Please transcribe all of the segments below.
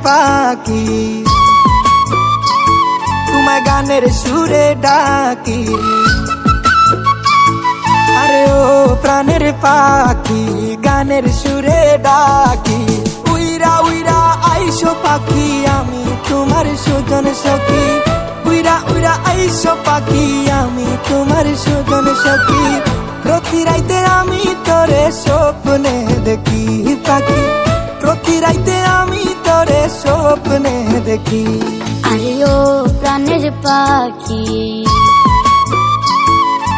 পাখি, তোমায় গানের সুরে ডাকি। আরে ও প্রাণের পাখি, গানের সুরে ডাকি। উইরা উইরা আইসো পাখি, আমি তোমার সুজন সখী। উইরা উইরা আইসো পাখি, আমি তোমার সুজন সখী। প্রতি রাইতে আমি তোরে স্বপ্নে দেখি পাখি, প্রতি রাইতে আমি তোরে স্বপ্নে দেখি। আরে ও প্রাণের পাখি,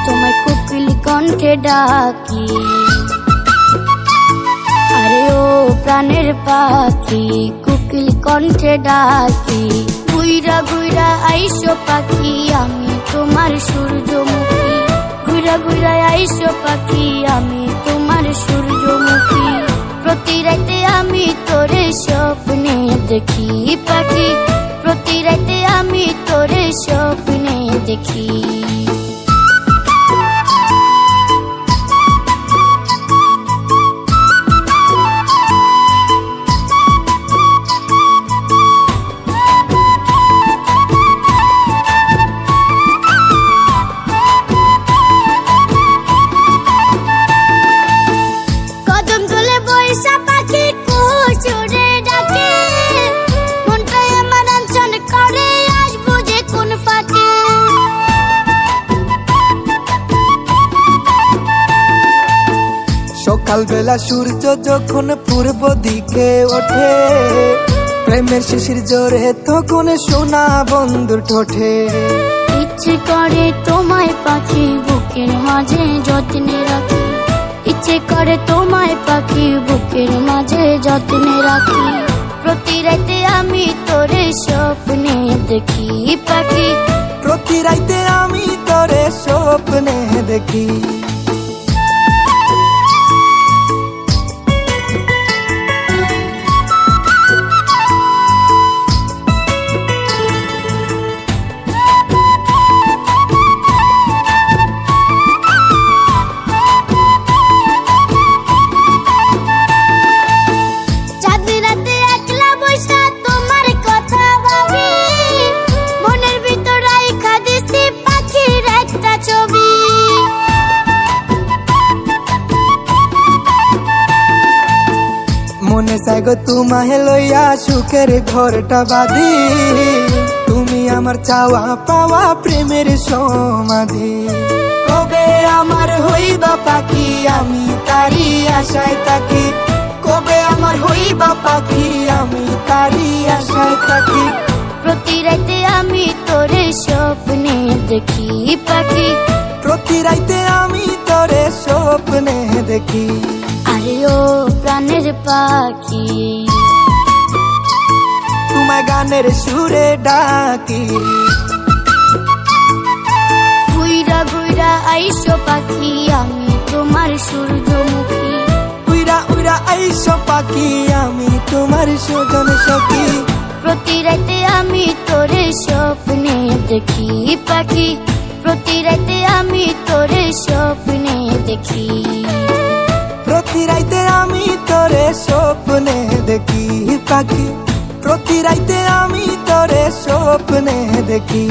তোমায় কোকিল কণ্ঠে ডাকি। আরে ও প্রাণের পাখি, কোকিল কণ্ঠে ডাকি। ঘুইরা ঘুইরা আইসো পাখি, আমি তোমার সূর্যমুখী। ঘুইরা ঘুইরা আইসো পাখি, আমি তোমার সূর্যমুখী। প্রতি রাতে আমি তোরে স্বপ্নে দেখি পাখি, প্রতি রাতে আমি তোরে স্বপ্নে দেখি। সকালবেলা সূর্য যখন পূর্ব দিকে ওঠে, প্রেমের শিশির জোরে তখন সোনা বন্ধুর ঠোঁটে। ইচ্ছে করে তোমায় পাখি বুকের মাঝে যত্নে রাখি, ইচ্ছে করে তোমায় পাখি বুকের মাঝে যত্নে রাখি। প্রতি রাতে আমি তোরে স্বপ্নে দেখি পাখি, প্রতি রাতে আমি তোরে স্বপ্নে দেখি। মনে চাই গো তোমায় লইয়া সুখের ঘরটা বাঁধি, তুমি আমার চাওয়া পাওয়া প্রেমের সমাধি। কবে আমার হইবা পাখি, আমি তারি আশায় থাকি। কবে আমার হইবা পাখি, আমি তারি আশায় থাকি। প্রতি রাতে আমি তোরে স্বপ্নে দেখি পাখি, প্রতি রাতে আমি তোরে স্বপ্নে দেখি। আরে ও প্রাণের পাখি, তোমায় গানের সুরে ডাকি। ঘুইরা ঘুইরা আইসো পাখি, আমি তোমার সূর্যমুখী। উইরা উইরা আইসো পাখি, আমি তোমার সুজন সখী। প্রতি রাতে আমি তোরে স্বপ্নে দেখি পাখি, প্রতি রাতে আমি তোরে স্বপ্নে দেখি। প্রতি রাইতে আমি তোরে স্বপ্নে দেখি পাখি, প্রতি রাইতে আমি তোরে স্বপ্নে দেখি।